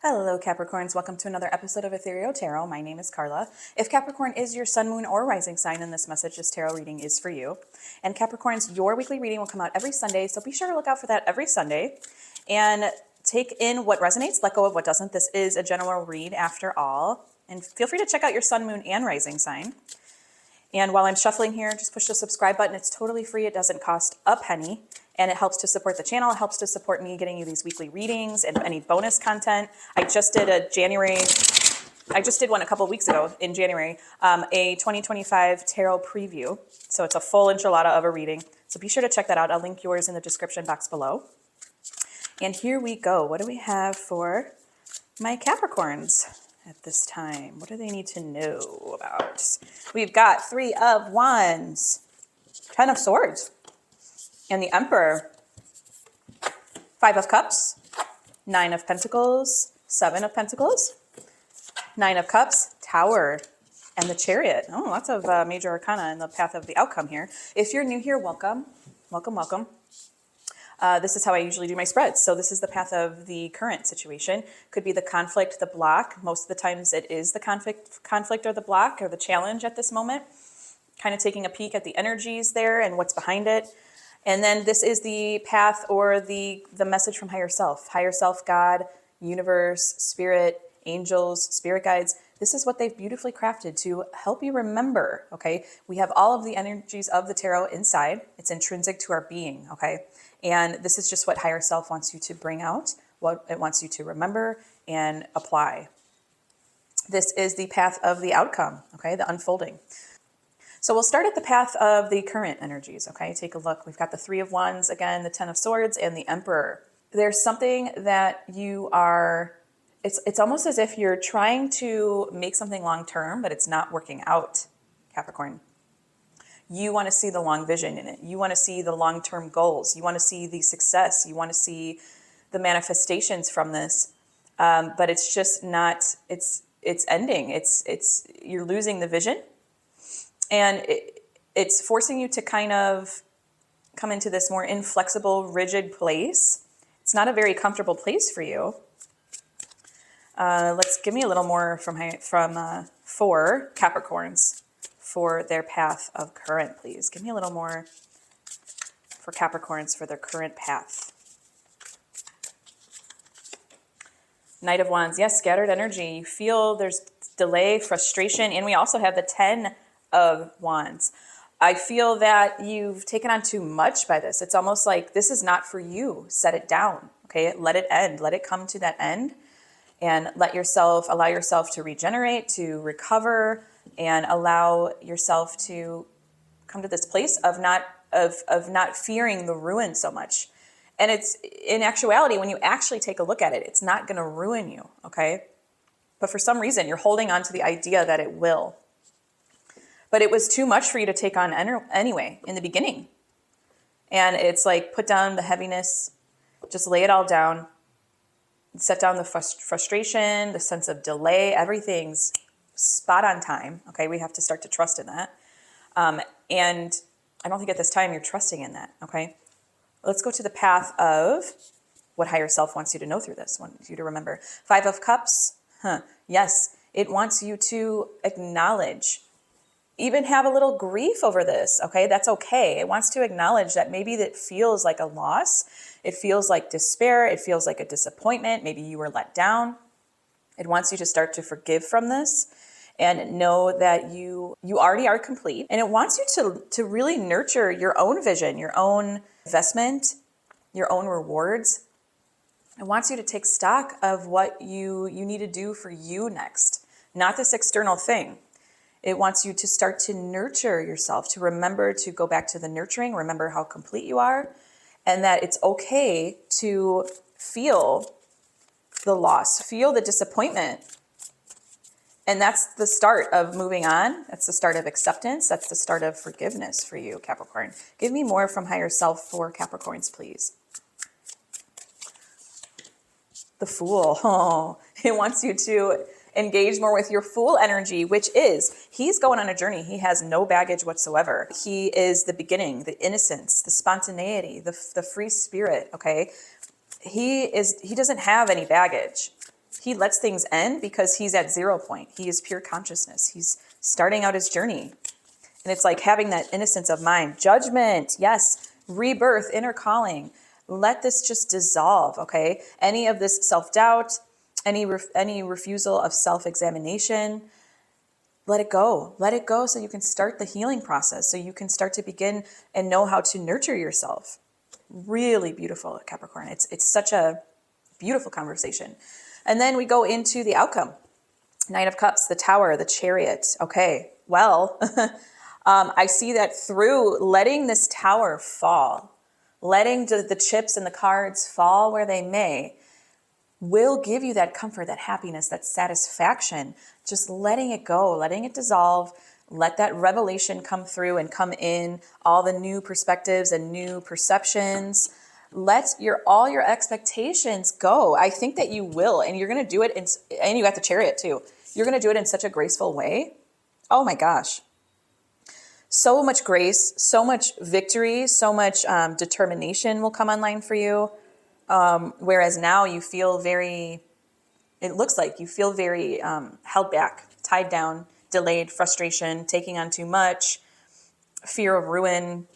Hello Capricorns, welcome to another episode of Ethereal Tarot. My name is Carla. If Capricorn is your sun, moon, or rising sign, then this message, this tarot reading is for you. And Capricorns, your weekly reading will come out every Sunday, so be sure to look out for that every Sunday. And take in what resonates, let go of what doesn't. This is a general read after all. And feel free to check out your sun, moon, and rising sign. And while I'm shuffling here, just push the subscribe button. It's totally free. It doesn't cost a penny. And it helps to support the channel. It helps to support me getting you these weekly readings and any bonus content. I just did one a couple of weeks ago in January, a 2025 tarot preview. So it's a full enchilada of a reading. So be sure to check that out. I'll link yours in the description box below. And here we go. What do we have for my Capricorns at this time? What do they need to know about? We've got 3 of Wands, 10 of Swords, and the Emperor, 5 of Cups, 9 of Pentacles, 7 of Pentacles, 9 of Cups, Tower, and the Chariot. Oh, lots of major arcana in the path of the outcome here. If you're new here, welcome, welcome, welcome. This is how I usually do my spreads. So this is the path of the current situation. Could be the conflict, the block. Most of the times it is the conflict or the block or the challenge at this moment. Kind of taking a peek at the energies there and what's behind it. And then this is the path or the message from higher self, God, universe, spirit, angels, spirit guides. This is what they've beautifully crafted to help you remember, okay? We have all of the energies of the tarot inside. It's intrinsic to our being, okay? And this is just what higher self wants you to bring out, what it wants you to remember and apply. This is the path of the outcome, okay? The unfolding. So we'll start at the path of the current energies, okay? Take a look. We've got the 3 of Wands, again, the 10 of Swords, and the Emperor. There's something that you are, it's almost as if you're trying to make something long-term, but it's not working out, Capricorn. You want to see the long vision in it. You want to see the long-term goals. You want to see the success. You want to see the manifestations from this. But it's just not, it's ending. You're losing the vision. And it's forcing you to kind of come into this more inflexible, rigid place. It's not a very comfortable place for you. Let's give me a little more for Capricorns for their path of current, please. Give me a little more for Capricorns for their current path. Knight of Wands, yes, scattered energy. You feel there's delay, frustration, and we also have the 10 of Wands. I feel that you've taken on too much by this. It's almost like this is not for you. Set it down, okay? Let it end. Let it come to that end and allow yourself to regenerate, to recover, and allow yourself to come to this place of not fearing the ruin so much. And it's, in actuality, when you actually take a look at it, it's not going to ruin you, okay? But for some reason, you're holding on to the idea that it will. But it was too much for you to take on anyway in the beginning. And it's like, put down the heaviness, just lay it all down, set down the frustration, the sense of delay. Everything's spot on time, okay? We have to start to trust in that. And I don't think at this time you're trusting in that, okay? Let's go to the path of what higher self wants you to know through this, wants you to remember. 5 of Cups, yes, it wants you to acknowledge, even have a little grief over this, okay? That's okay. It wants to acknowledge that maybe that feels like a loss. It feels like despair. It feels like a disappointment. Maybe you were let down. It wants you to start to forgive from this and know that you already are complete. And it wants you to really nurture your own vision, your own investment, your own rewards. It wants you to take stock of what you need to do for you next, not this external thing. It wants you to start to nurture yourself, to remember to go back to the nurturing, remember how complete you are, and that it's okay to feel the loss, feel the disappointment. And that's the start of moving on. That's the start of acceptance. That's the start of forgiveness for you, Capricorn. Give me more from higher self for Capricorns, please. The Fool. Oh, it wants you to engage more with your Fool energy, which is, he's going on a journey. He has no baggage whatsoever. He is the beginning, the innocence, the spontaneity, the free spirit, okay? He doesn't have any baggage. He lets things end because he's at 0 point. He is pure consciousness. He's starting out his journey. And it's like having that innocence of mind. Judgment, yes. Rebirth, inner calling. Let this just dissolve, okay? Any of this self-doubt, any refusal of self-examination, let it go. Let it go so you can start the healing process, so you can start to begin and know how to nurture yourself. Really beautiful, Capricorn. It's such a beautiful conversation. And then we go into the outcome. Knight of Cups, the Tower, the Chariot. Okay, well, I see that through letting this tower fall, letting the chips and the cards fall where they may, will give you that comfort, that happiness, that satisfaction. Just letting it go, letting it dissolve, let that revelation come through and come in, all the new perspectives and new perceptions. Let all your expectations go. I think that you will, and you're going to do it. And you got the Chariot too. You're going to do it in such a graceful way. Oh my gosh. So much grace, so much victory, so much determination will come online for you. Whereas now you feel it looks like you feel very held back, tied down, delayed, frustration, taking on too much, fear of ruin,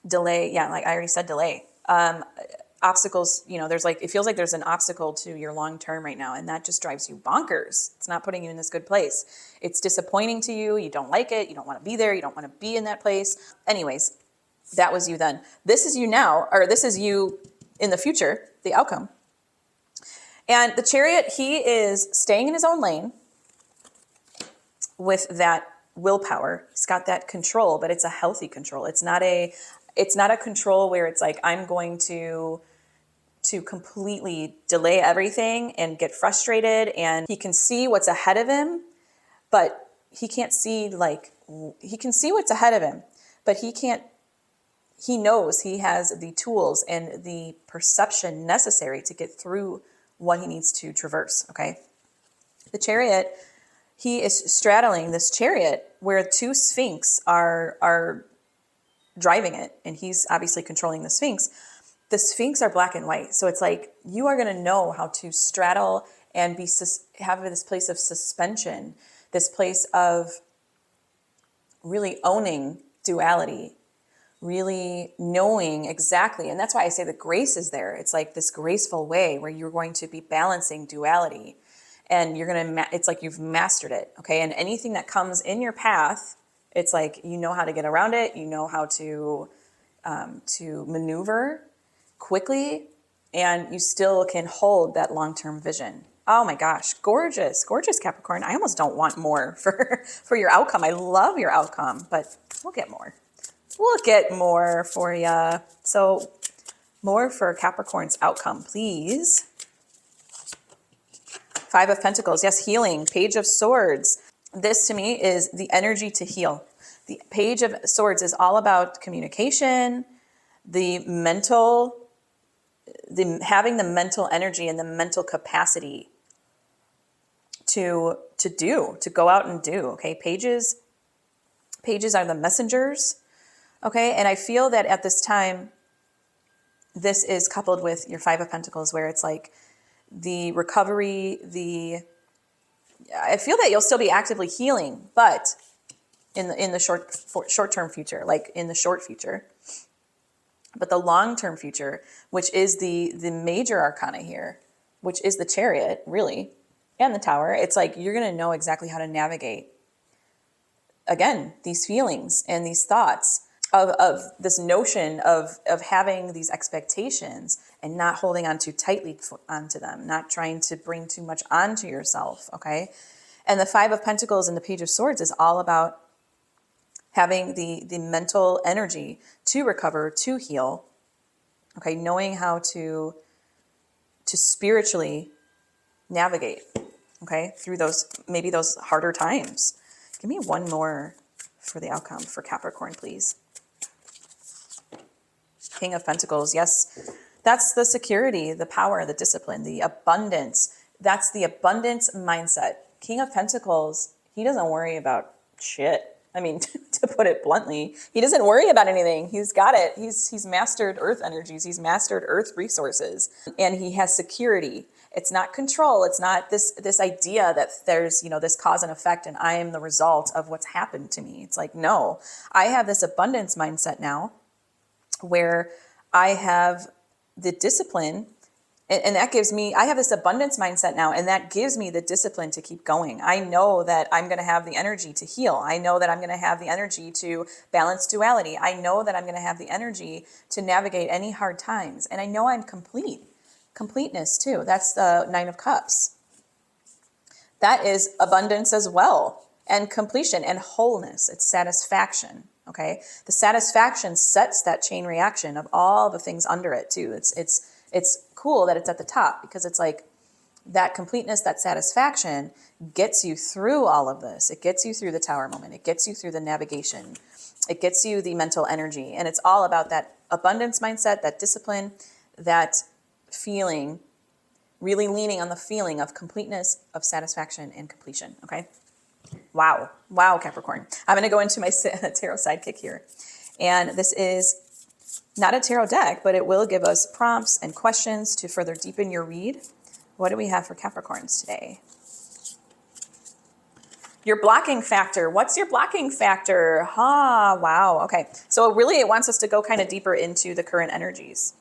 delay. Yeah, like I already said, delay. Obstacles, it feels like there's an obstacle to your long term right now, and that just drives you bonkers. It's not putting you in this good place. It's disappointing to you. You don't like it. You don't want to be there. You don't want to be in that place. Anyways, that was you then. This is you now, or this is you in the future, the outcome. And the Chariot, he is staying in his own lane with that willpower. He's got that control, but it's a healthy control. It's not a control where it's like, I'm going to completely delay everything and get frustrated. And he can see what's ahead of him, but he can't see, he can see what's ahead of him, but he knows he has the tools and the perception necessary to get through what he needs to traverse, okay? The Chariot, he is straddling this chariot where two Sphinx are driving it, and he's obviously controlling the Sphinx. The Sphinx are black and white, so it's like you are going to know how to straddle and have this place of suspension, this place of really owning duality, really knowing exactly. And that's why I say the grace is there. It's like this graceful way where you're going to be balancing duality, and you're going to, it's like you've mastered it. Okay. And anything that comes in your path, it's like, you know how to get around it. You know how to maneuver quickly, and you still can hold that long-term vision. Oh my gosh. Gorgeous, gorgeous Capricorn. I almost don't want more for your outcome. I love your outcome, but we'll get more. We'll get more for you. So more for Capricorn's outcome, please. Five of Pentacles. Yes, healing. Page of Swords. This to me is the energy to heal. The Page of Swords is all about communication, having the mental energy and the mental capacity to go out and do. Okay, pages are the messengers. Okay, and I feel that at this time, this is coupled with your Five of Pentacles, where it's like the recovery, I feel that you'll still be actively healing, but in the short-term future, like in the short future. But the long-term future, which is the major arcana here, which is the Chariot, really, and the Tower, it's like you're going to know exactly how to navigate, again, these feelings and these thoughts of this notion of having these expectations and not holding on too tightly onto them, not trying to bring too much onto yourself, okay? And the Five of Pentacles and the Page of Swords is all about having the mental energy to recover, to heal, okay? Knowing how to spiritually navigate, okay? Through maybe those harder times. Give me one more for the outcome for Capricorn, please. King of Pentacles, yes. That's the security, the power, the discipline, the abundance. That's the abundance mindset. King of Pentacles, he doesn't worry about shit. I mean, to put it bluntly, he doesn't worry about anything. He's got it. He's mastered earth energies. He's mastered earth resources, and he has security. It's not control. It's not this idea that there's, you know, this cause and effect and I am the result of what's happened to me. It's like, no, I have this abundance mindset now where I have the discipline, and that gives me, I have this abundance mindset now, and that gives me the discipline to keep going. I know that I'm going to have the energy to heal. I know that I'm going to have the energy to balance duality. I know that I'm going to have the energy to navigate any hard times. And I know I'm complete. Completeness too. That's the Nine of Cups. That is abundance as well, and completion and wholeness. It's satisfaction. Okay. The satisfaction sets that chain reaction of all the things under it too. It's cool that it's at the top, because it's like that completeness, that satisfaction gets you through all of this. It gets you through the Tower moment. It gets you through the navigation. It gets you the mental energy. And it's all about that abundance mindset, that discipline, that feeling, really leaning on the feeling of completeness, of satisfaction and completion. Okay. Wow. Wow, Capricorn. I'm going to go into my tarot sidekick here. And this is not a tarot deck, but it will give us prompts and questions to further deepen your read. What do we have for Capricorns today? Your blocking factor. What's your blocking factor? Wow. Okay. So really it wants us to go kind of deeper into the current energies.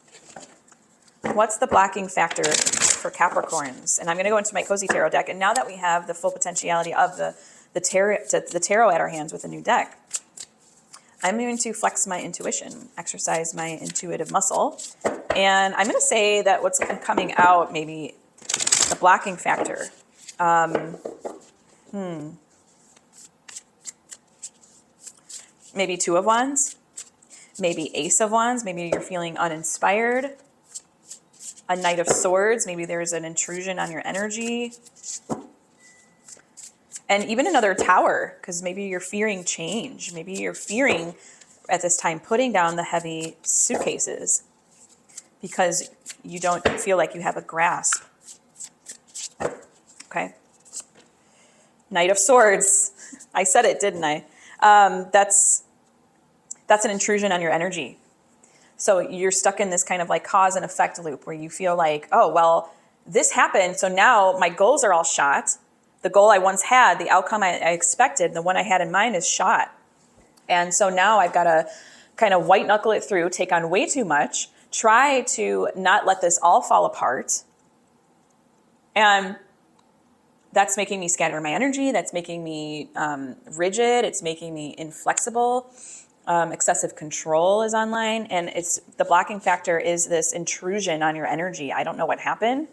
What's the blocking factor for Capricorns? And I'm going to go into my Cozy Tarot deck. And now that we have the full potentiality of the tarot at our hands with a new deck, I'm going to flex my intuition, exercise my intuitive muscle. And I'm going to say that what's coming out, maybe the blocking factor. Maybe Two of Wands, maybe Ace of Wands. Maybe you're feeling uninspired. A Knight of Swords. Maybe there's an intrusion on your energy. And even another Tower, because maybe you're fearing change. Maybe you're fearing at this time putting down the heavy suitcases because you don't feel like you have a grasp. Okay. Knight of Swords. I said it, didn't I? That's an intrusion on your energy. So you're stuck in this kind of like cause and effect loop where you feel like, oh, well, this happened. So now my goals are all shot. The goal I once had, the outcome I expected, the one I had in mind is shot. And so now I've got to kind of white knuckle it through, take on way too much, try to not let this all fall apart. And that's making me scatter my energy. That's making me rigid. It's making me inflexible. Excessive control is online. And it's the blocking factor is this intrusion on your energy. I don't know what happened.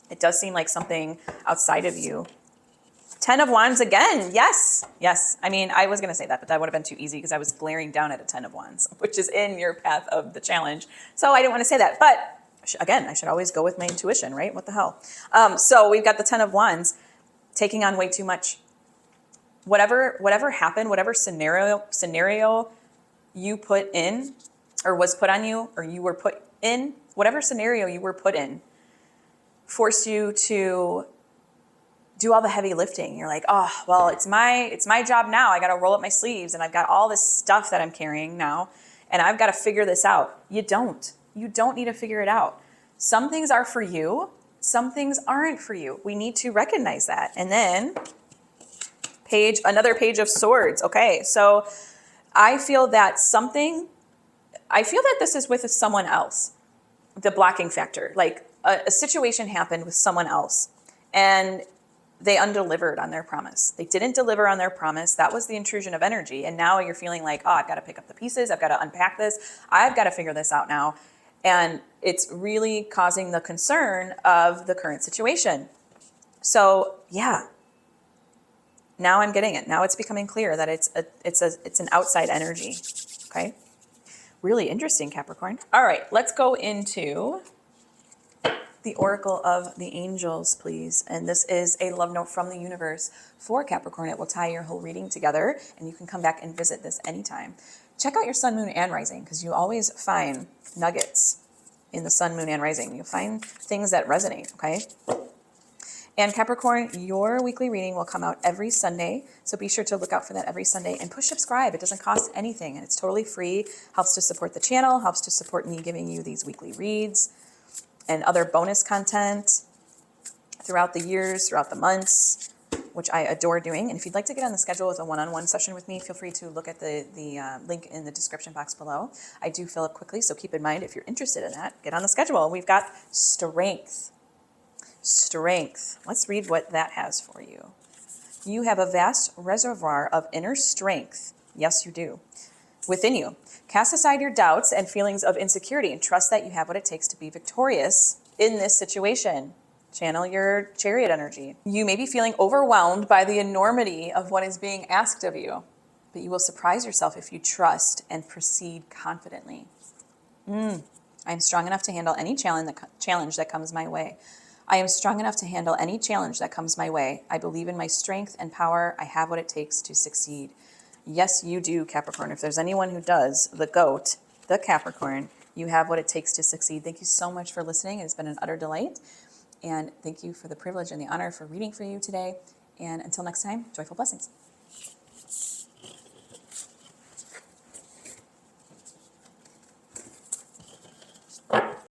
It does seem like something outside of you. 10 of Wands again. Yes. Yes. I mean, I was going to say that, but that would have been too easy because I was glaring down at a 10 of Wands, which is in your path of the challenge. So I didn't want to say that. But again, I should always go with my intuition, right? What the hell? So we've got the 10 of Wands taking on way too much. Whatever happened, whatever scenario you put in or was put on you or you were put in, whatever scenario you were put in, forced you to do all the heavy lifting. You're like, oh, well, it's my job now. I got to roll up my sleeves and I've got all this stuff that I'm carrying now and I've got to figure this out. You don't need to figure it out. Some things are for you. Some things aren't for you. We need to recognize that. And then another Page of Swords. Okay. So I feel that this is with someone else, the blocking factor, like a situation happened with someone else and they undelivered on their promise. They didn't deliver on their promise. That was the intrusion of energy. And now you're feeling like, oh, I've got to pick up the pieces. I've got to unpack this. I've got to figure this out now. And it's really causing the concern of the current situation. So yeah, now I'm getting it. Now it's becoming clear that it's an outside energy. Okay. Really interesting, Capricorn. All right, let's go into the Oracle of the Angels, please. And this is a love note from the universe for Capricorn. It will tie your whole reading together and you can come back and visit this anytime. Check out your sun, moon, and rising because you always find nuggets in the sun, moon, and rising. You'll find things that resonate, okay? And Capricorn, your weekly reading will come out every Sunday. So be sure to look out for that every Sunday and push subscribe. It doesn't cost anything and it's totally free. Helps to support the channel, helps to support me giving you these weekly reads and other bonus content. throughout the years, throughout the months, which I adore doing. And if you'd like to get on the schedule with a one-on-one session with me, feel free to look at the link in the description box below. I do fill up quickly, so keep in mind if you're interested in that, get on the schedule. We've got strength. Strength. Let's read what that has for you. You have a vast reservoir of inner strength. Yes, you do. Within you. Cast aside your doubts and feelings of insecurity and trust that you have what it takes to be victorious in this situation. Channel your Chariot energy. You may be feeling overwhelmed by the enormity of what is being asked of you, but you will surprise yourself if you trust and proceed confidently. I am strong enough to handle any challenge that comes my way. I am strong enough to handle any challenge that comes my way. I believe in my strength and power. I have what it takes to succeed. Yes, you do, Capricorn. If there's anyone who does, the GOAT, the Capricorn, you have what it takes to succeed. Thank you so much for listening. It's been an utter delight. And thank you for the privilege and the honor for reading for you today. And until next time, joyful blessings.